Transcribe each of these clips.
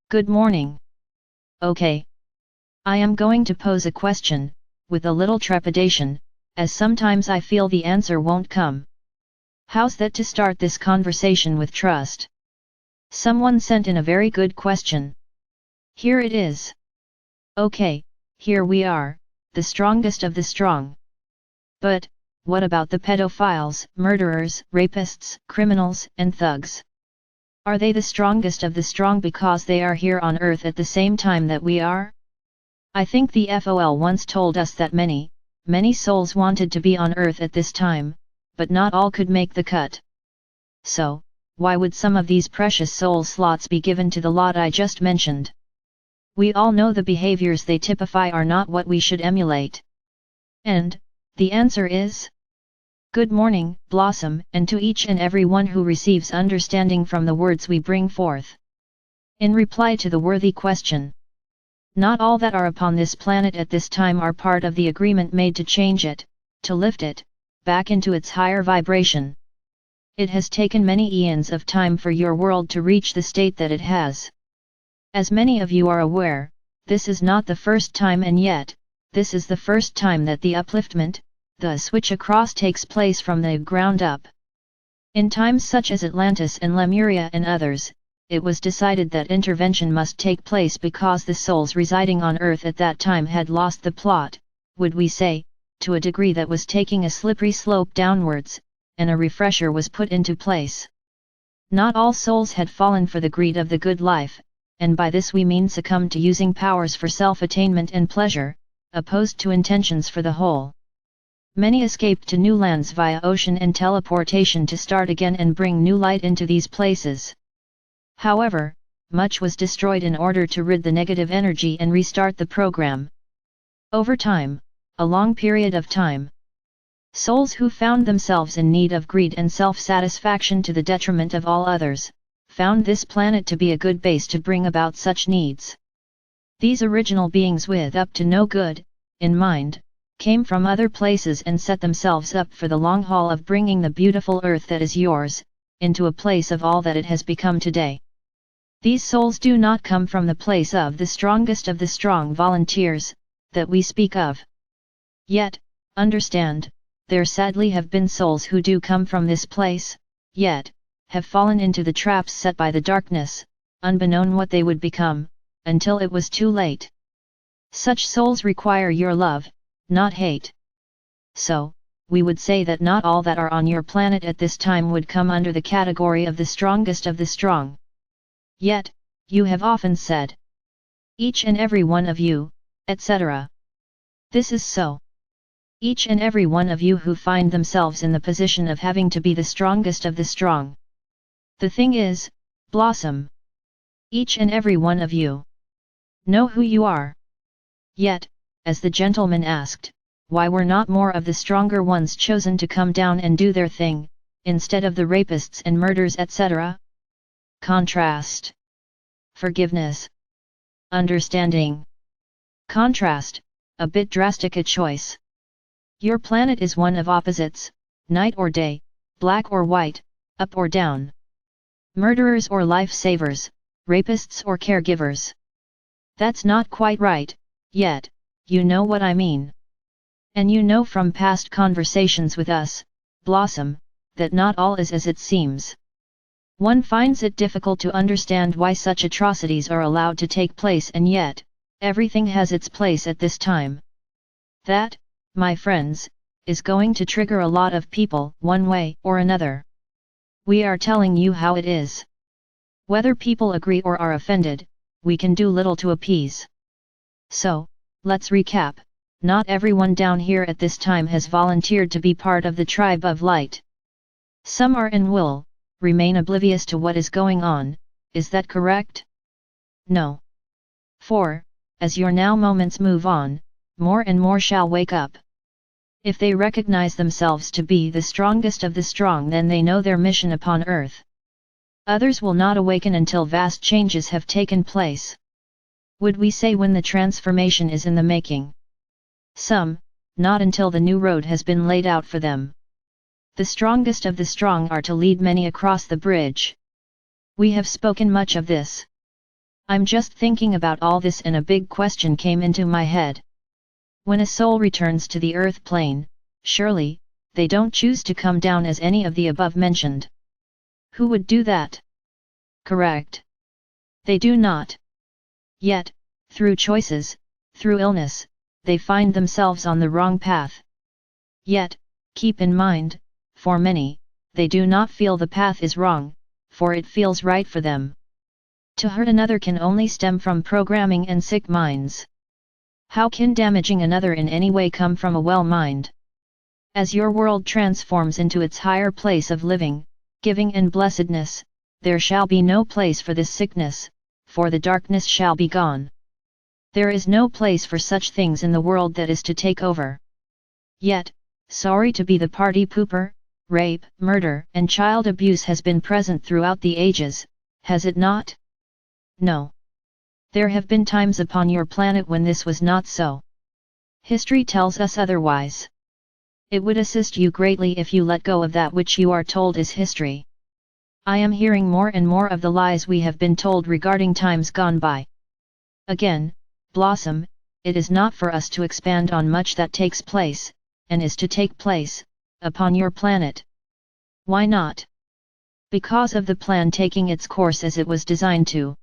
Good morning. Okay. I am going to pose a question, with a little trepidation, as sometimes I feel the answer won't come. How's that to start this conversation with trust? Someone sent in a very good question. Here it is. Okay, here we are, the strongest of the strong. But, what about the pedophiles, murderers, rapists, criminals, and thugs? Are they the strongest of the strong because they are here on earth at the same time that we are? I think the FOL once told us that many souls wanted to be on earth at this time, but not all could make the cut. So, why would some of these precious soul slots be given to the lot I just mentioned? We all know the behaviors they typify are not what we should emulate. And, the answer is? Good morning, Blossom, and to each and every one who receives understanding from the words we bring forth. In reply to the worthy question, not all that are upon this planet at this time are part of the agreement made to change it, to lift it, back into its higher vibration. It has taken many eons of time for your world to reach the state that it has. As many of you are aware, this is not the first time, and yet, this is the first time that the upliftment, the switch across, takes place from the ground up. In times such as Atlantis and Lemuria and others, it was decided that intervention must take place because the souls residing on Earth at that time had lost the plot, would we say, to a degree that was taking a slippery slope downwards, and a refresher was put into place. Not all souls had fallen for the greed of the good life, and by this we mean succumbed to using powers for self-attainment and pleasure, opposed to intentions for the whole. Many escaped to new lands via ocean and teleportation to start again and bring new light into these places. However, much was destroyed in order to rid the negative energy and restart the program. Over time, a long period of time, souls who found themselves in need of greed and self-satisfaction to the detriment of all others, found this planet to be a good base to bring about such needs. These original beings with up to no good in mind, came from other places and set themselves up for the long haul of bringing the beautiful earth that is yours, into a place of all that it has become today. These souls do not come from the place of the strongest of the strong volunteers, that we speak of. Yet, understand, there sadly have been souls who do come from this place, yet, have fallen into the traps set by the darkness, unbeknown what they would become, until it was too late. Such souls require your love, not hate. So, we would say that not all that are on your planet at this time would come under the category of the strongest of the strong. Yet, you have often said, each and every one of you, etc. This is so. Each and every one of you who find themselves in the position of having to be the strongest of the strong. The thing is, Blossom, each and every one of you know who you are. Yet, as the gentleman asked, why were not more of the stronger ones chosen to come down and do their thing, instead of the rapists and murders, etc.? Contrast. Forgiveness. Understanding. Contrast, a bit drastic a choice. Your planet is one of opposites, night or day, black or white, up or down. Murderers or life-savers, rapists or caregivers. That's not quite right, yet, you know what I mean. And you know from past conversations with us, Blossom, that not all is as it seems. One finds it difficult to understand why such atrocities are allowed to take place, and yet, everything has its place at this time. That, my friends, is going to trigger a lot of people, one way or another. We are telling you how it is. Whether people agree or are offended, we can do little to appease. So, let's recap. Not everyone down here at this time has volunteered to be part of the tribe of light. Some are and will remain oblivious to what is going on, is that correct? No. For, as your now moments move on, more and more shall wake up. If they recognize themselves to be the strongest of the strong, then they know their mission upon earth. Others will not awaken until vast changes have taken place. Would we say when the transformation is in the making? Some, not until the new road has been laid out for them. The strongest of the strong are to lead many across the bridge. We have spoken much of this. I'm just thinking about all this and a big question came into my head. When a soul returns to the earth plane, surely, they don't choose to come down as any of the above mentioned. Who would do that? Correct. They do not. Yet, through choices, through illness, they find themselves on the wrong path. Yet, keep in mind, for many, they do not feel the path is wrong, for it feels right for them. To hurt another can only stem from programming and sick minds. How can damaging another in any way come from a well mind? As your world transforms into its higher place of living, giving and blessedness, there shall be no place for this sickness, for the darkness shall be gone. There is no place for such things in the world that is to take over. Yet, sorry to be the party pooper, rape, murder and child abuse has been present throughout the ages, has it not? No. There have been times upon your planet when this was not so. History tells us otherwise. It would assist you greatly if you let go of that which you are told is history. I am hearing more and more of the lies we have been told regarding times gone by. Again, Blossom, it is not for us to expand on much that takes place, and is to take place, upon your planet. Why not? Because of the plan taking its course as it was designed to.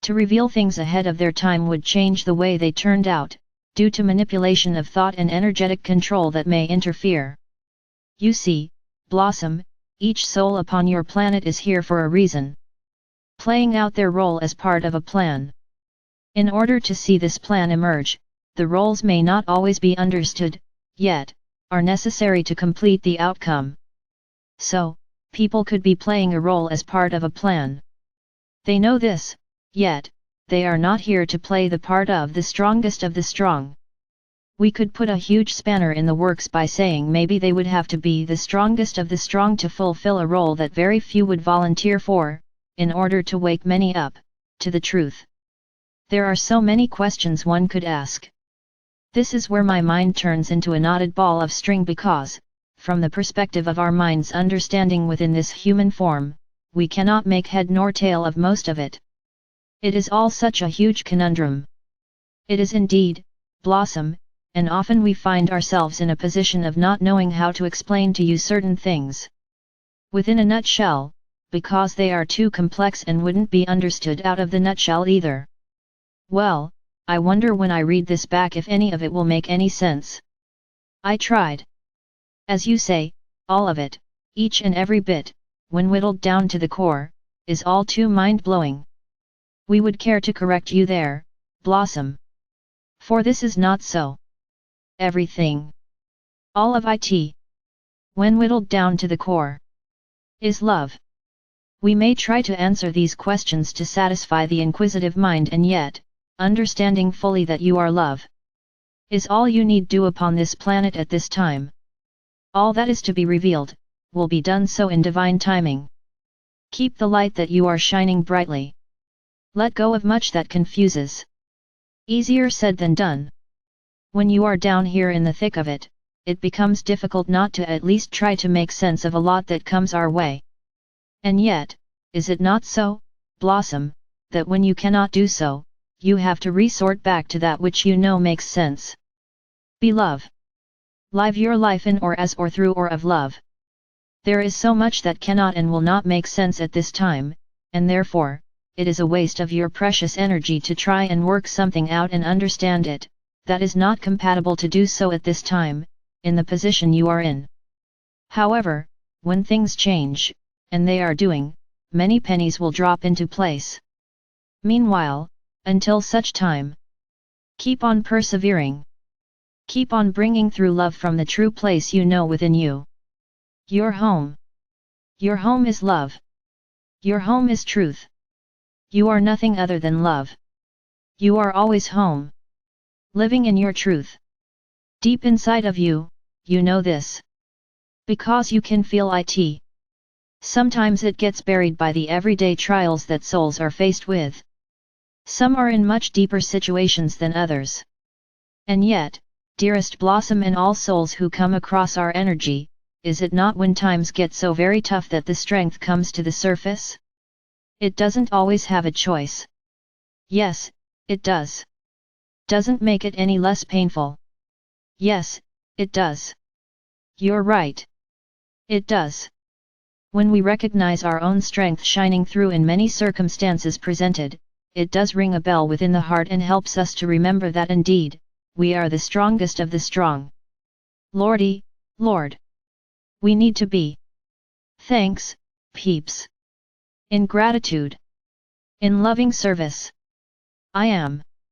To reveal things ahead of their time would change the way they turned out, due to manipulation of thought and energetic control that may interfere. You see, Blossom, each soul upon your planet is here for a reason. Playing out their role as part of a plan. In order to see this plan emerge, the roles may not always be understood, yet, are necessary to complete the outcome. So, people could be playing a role as part of a plan. They know this, yet, they are not here to play the part of the strongest of the strong. We could put a huge spanner in the works by saying maybe they would have to be the strongest of the strong to fulfill a role that very few would volunteer for, in order to wake many up, to the truth. There are so many questions one could ask. This is where my mind turns into a knotted ball of string because, from the perspective of our mind's understanding within this human form, we cannot make head nor tail of most of it. It is all such a huge conundrum. It is indeed, Blossom, and often we find ourselves in a position of not knowing how to explain to you certain things. Within a nutshell, because they are too complex and wouldn't be understood out of the nutshell either. Well, I wonder when I read this back if any of it will make any sense. I tried. As you say, all of it, each and every bit, when whittled down to the core, is all too mind-blowing. We would care to correct you there, Blossom. For this is not so. Everything. All of it. When whittled down to the core. Is love. We may try to answer these questions to satisfy the inquisitive mind and yet, understanding fully that you are love. Is all you need do upon this planet at this time. All that is to be revealed, will be done so in divine timing. Keep the light that you are shining brightly. Let go of much that confuses. Easier said than done. When you are down here in the thick of it, it becomes difficult not to at least try to make sense of a lot that comes our way. And yet, is it not so, Blossom, that when you cannot do so, you have to resort back to that which you know makes sense? Be love. Live your life in or as or through or of love. There is so much that cannot and will not make sense at this time, and therefore, it is a waste of your precious energy to try and work something out and understand it, that is not compatible to do so at this time, in the position you are in. However, when things change, and they are doing, many pennies will drop into place. Meanwhile, until such time, keep on persevering. Keep on bringing through love from the true place you know within you. Your home. Your home is love. Your home is truth. You are nothing other than love. You are always home. Living in your truth. Deep inside of you, you know this. Because you can feel it. Sometimes it gets buried by the everyday trials that souls are faced with. Some are in much deeper situations than others. And yet, dearest Blossom and all souls who come across our energy, is it not when times get so very tough that the strength comes to the surface? It doesn't always have a choice. Yes, it does. Doesn't make it any less painful. Yes, it does. You're right. It does. When we recognize our own strength shining through in many circumstances presented, it does ring a bell within the heart and helps us to remember that indeed, we are the strongest of the strong. Lordy, Lord. We need to be. Thanks, peeps. In gratitude. In loving service. I am.